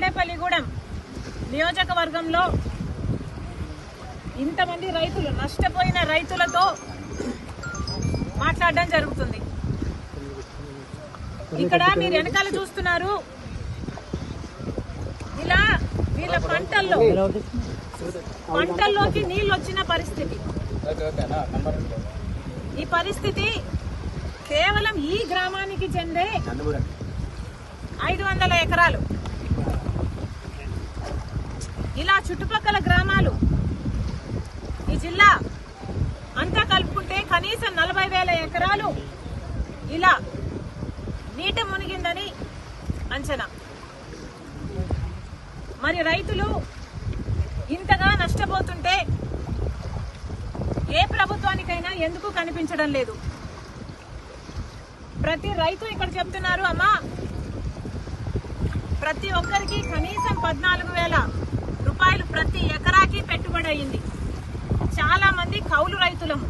తాడేపల్లిగూడెం నియోజకవర్గంలో ఇంతమంది రైతులు నష్టపోయిన రైతులతో మాట్లాడడం జరుగుతుంది. ఇక్కడ మీరు వెనకాల చూస్తున్నారు, ఇలా వీళ్ళ పంటల్లోకి నీళ్లు వచ్చిన పరిస్థితి. ఈ పరిస్థితి కేవలం ఈ గ్రామానికి చెందే 500 ఎకరాలు. ఇలా చుట్టుపక్కల గ్రామాలు ఈ జిల్లా అంతా కలుపుకుంటే కనీసం 40,000 ఎకరాలు ఇలా నీట మునిగిందని అంచనా. మరి రైతులు ఇంతగా నష్టపోతుంటే ఏ ప్రభుత్వానికైనా ఎందుకు కనిపించడం లేదు? ప్రతి రైతు ఇక్కడ చెప్తున్నారు, అమ్మా ప్రతి ఒక్కరికి కనీసం 14,000 రూపాయలు ప్రతి ఎకరాకి పెట్టుబడి అయింది. చాలా మంది కౌలు రైతులము,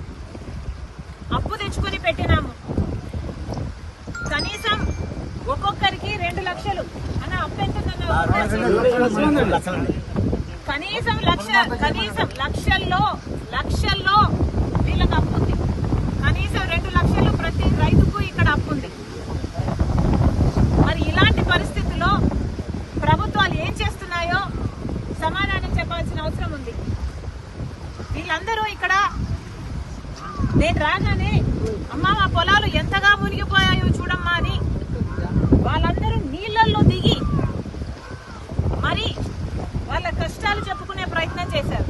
అప్పు తెచ్చుకొని పెట్టినాము. కనీసం ఒక్కొక్కరికి 2 లక్షలు అన్న అప్పు ఎంతకన్నా కనీసం లక్షల్లో వీళ్ళకి అప్పు ఉంది. కనీసం 2 లక్షలు ప్రతి రైతుకు ఇక్కడ అప్పు ఉంది. మరి ఇలాంటి పరిస్థితుల్లో ప్రభుత్వాలు ఏం చేస్తున్నాయో సమాధానం చెప్పాల్సిన అవసరం ఉంది. వీళ్ళందరూ ఇక్కడ నేను రాగానే అమ్మా మా పొలాలు ఎంతగా మునిగిపోయాయో చూడమ్మా అని వాళ్ళందరూ నీళ్లలో దిగి మరి వాళ్ళ కష్టాలు చెప్పుకునే ప్రయత్నం చేశారు.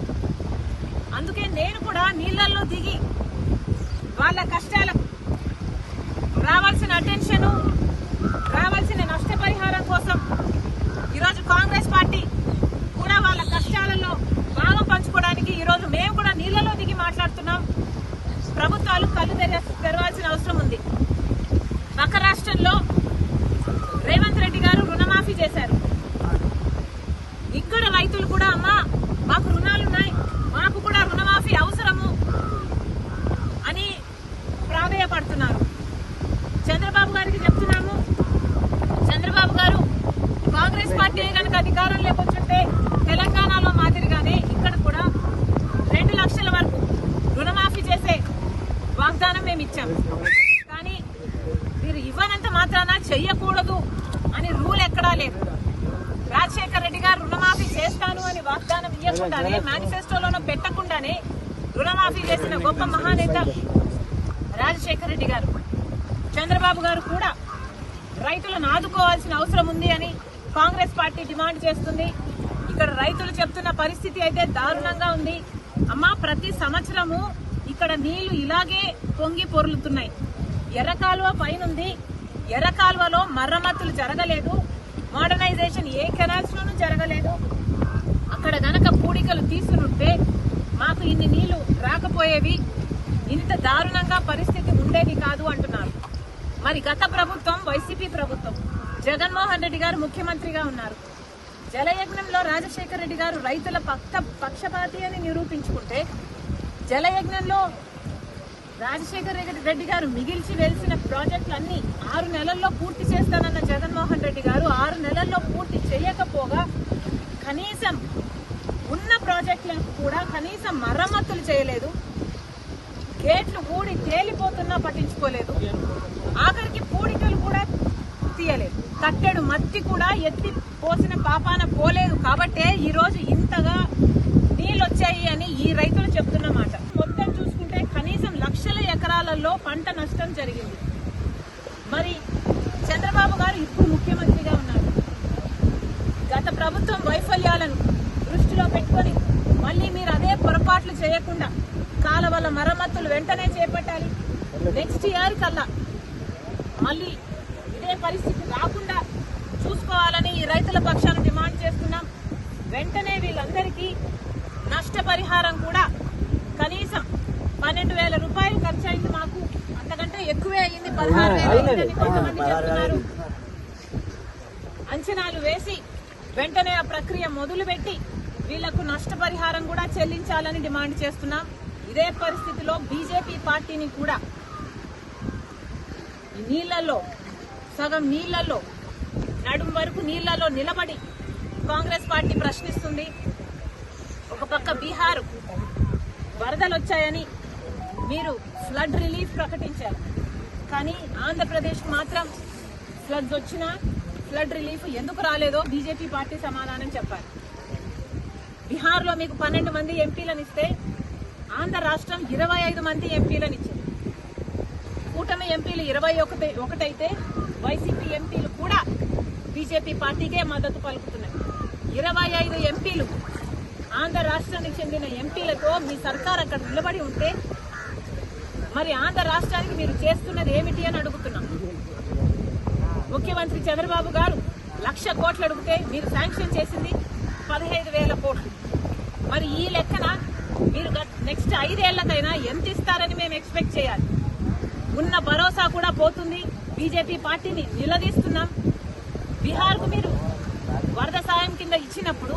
అందుకే నేను కూడా నీళ్లలో దిగి వాళ్ళ కష్టాలకు రావాల్సిన అటెన్షన్, రావాల్సిన నష్టపరిహారం కోసం ఈరోజు కాంగ్రెస్ పార్టీ కూడా వాళ్ళ కష్టాలలో భాగం పంచుకోవడానికి ఈరోజు మేము కూడా నీళ్లలో దిగి మాట్లాడుతున్నాం. ప్రభుత్వాలు కళ్ళు తెరవాల్సిన అవసరం ఉంది. పక్క రాష్ట్రంలో రేవంత్ రెడ్డి గారు రుణమాఫీ చేశారు. ఇక్కడ రైతులు కూడా అమ్మా మాకు రుణాలున్నాయి, మాకు కూడా రుణమాఫీ అవసరము అని ప్రాధేయపడుతున్నారు. చంద్రబాబు గారికి చెప్తున్నాము, చంద్రబాబు గారు కాంగ్రెస్ పార్టీ కనుక అధికారంలోకి వచ్చుంటే తెలంగాణలో మాదిరిగానే ఇక్కడ కూడా 2 లక్షల వరకు రుణమాఫీ చేసే వాగ్దానం మేము ఇచ్చాము. కానీ మీరు ఇవ్వనంత మాత్రాన చెయ్యకూడదు అని రూల్ ఎక్కడా లేదు. రాజశేఖర్ రెడ్డి గారు రుణమాఫీ చేస్తాను అని వాగ్దానం ఇవ్వకుండానే, మేనిఫెస్టోలోనూ పెట్టకుండానే రుణమాఫీ చేసిన గొప్ప మహానేత రాజశేఖర్ రెడ్డి గారు. చంద్రబాబు గారు కూడా రైతులను ఆదుకోవాల్సిన అవసరం ఉంది అని కాంగ్రెస్ పార్టీ డిమాండ్ చేస్తుంది. ఇక్కడ రైతులు చెప్తున్న పరిస్థితి అయితే దారుణంగా ఉంది. అమ్మా ప్రతి సంవత్సరము ఇక్కడ నీళ్లు ఇలాగే పొంగి పొర్లుతున్నాయి. ఎర్రకాలువ పైనుంది, ఎర్రకాలువలో మరమ్మతులు జరగలేదు, మోడర్నైజేషన్ ఏ కెనాల్స్ లోనూ జరగలేదు. అక్కడ గనక పూడికలు తీసునుంటే మాకు ఇన్ని నీళ్లు రాకపోయేవి, ఇంత దారుణంగా పరిస్థితి ఉండేది కాదు అంటున్నారు. మరి గత ప్రభుత్వం వైసీపీ ప్రభుత్వం, జగన్మోహన్ రెడ్డి గారు ముఖ్యమంత్రిగా ఉన్నారు. జలయజ్ఞంలో రాజశేఖర్ రెడ్డి గారు రైతుల పక్షపాతి అని నిరూపించుకుంటే, జలయజ్ఞంలో రాజశేఖర్ రెడ్డి గారు మిగిల్చి వెలిసిన ప్రాజెక్టులన్నీ 6 నెలల్లో పూర్తి చేస్తానన్న జగన్మోహన్ రెడ్డి గారు 6 నెలల్లో పూర్తి చేయకపోగా కనీసం ఉన్న ప్రాజెక్టులకు కూడా కనీసం మరమ్మతులు చేయలేదు. గేట్లు ఊడి తేలిపోతున్నా పట్టించుకోలేదు. ఆఖరికి పూడికలు కూడా తీయలేదు. కట్టెడు మత్తి కూడా ఎత్తి పోసిన పాపాన పోలేదు. కాబట్టే ఈరోజు ఇంతగా నీళ్ళు వచ్చాయి అని ఈ రైతులు చెప్తున్నమాట. మొత్తం చూసుకుంటే కనీసం లక్షల ఎకరాలలో పంట నష్టం జరిగింది. మరి చంద్రబాబు గారు ఇప్పుడు ముఖ్యమంత్రిగా ఉన్నారు. గత ప్రభుత్వం వైఫల్యాలను దృష్టిలో పెట్టుకొని మళ్ళీ మీరు అదే పొరపాట్లు చేయకుండా కాలువల మరమ్మతులు వెంటనే చేపట్టాలి. నెక్స్ట్ ఇయర్ కల్లా మళ్ళీ ఇదే పరిస్థితి రాకుండా చూసుకోవాలని ఈ రైతుల పక్షాన డిమాండ్ చేస్తున్నాం. వెంటనే వీళ్ళందరికీ నష్టపరిహారం కూడా కనీసం 12,000 రూపాయలు ఖర్చు అయింది. మాకు అంతకంటే ఎక్కువే అయింది, 16,000 అయిందని కొంతమంది చెప్తున్నారు. అంచనాలు వేసి వెంటనే ఆ ప్రక్రియ మొదలుపెట్టి వీళ్లకు నష్టపరిహారం కూడా చెల్లించాలని డిమాండ్ చేస్తున్నాం. ఇదే పరిస్థితిలో బీజేపీ పార్టీని కూడా నీళ్లలో సగం నీళ్లలో నడుం వరకు నీళ్లలో నిలబడి కాంగ్రెస్ పార్టీ ప్రశ్నిస్తుంది. ఒక పక్క బీహార్ వరదలు వచ్చాయని మీరు ఫ్లడ్ రిలీఫ్ ప్రకటించారు, కానీ ఆంధ్రప్రదేశ్ మాత్రం ఫ్లడ్స్ వచ్చినా ఫ్లడ్ రిలీఫ్ ఎందుకు రాలేదో బీజేపీ పార్టీ సమాధానం చెప్పారు. బీహార్లో మీకు 12 మంది ఎంపీలను ఇస్తే ఆంధ్ర రాష్ట్రం 25 మంది ఎంపీలను ఇచ్చింది. కూటమి ఎంపీలు 21 అయితే వైసీపీ ఎంపీలు కూడా బీజేపీ పార్టీకే మద్దతు పలుకుతున్నాయి. 25 ఎంపీలు ఆంధ్ర రాష్ట్రానికి చెందిన ఎంపీలతో మీ సర్కార్ అక్కడ నిలబడి ఉంటే మరి ఆంధ్ర రాష్ట్రానికి మీరు చేస్తున్నది ఏమిటి అని అడుగుతున్నాం. ముఖ్యమంత్రి చంద్రబాబు గారు 1,00,000 కోట్లు అడిగితే మీరు శాంక్షన్ చేసింది 15,000 కోట్లు. మరి ఈ లెక్కన మీరు నెక్స్ట్ 5 ఏళ్లకైనా ఎంత ఇస్తారని మేము ఎక్స్పెక్ట్ చేయాలి? ఉన్న భరోసా కూడా పోతుంది. బీజేపీ పార్టీని నిలదీస్తున్నాం. బీహార్కు మీరు వరద సాయం కింద ఇచ్చినప్పుడు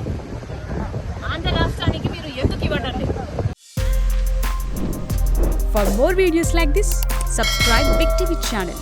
ఆంధ్ర రాష్ట్రానికి మీరు ఎందుకు ఇవ్వడం లేదు? For more videos like this, subscribe Big TV channel.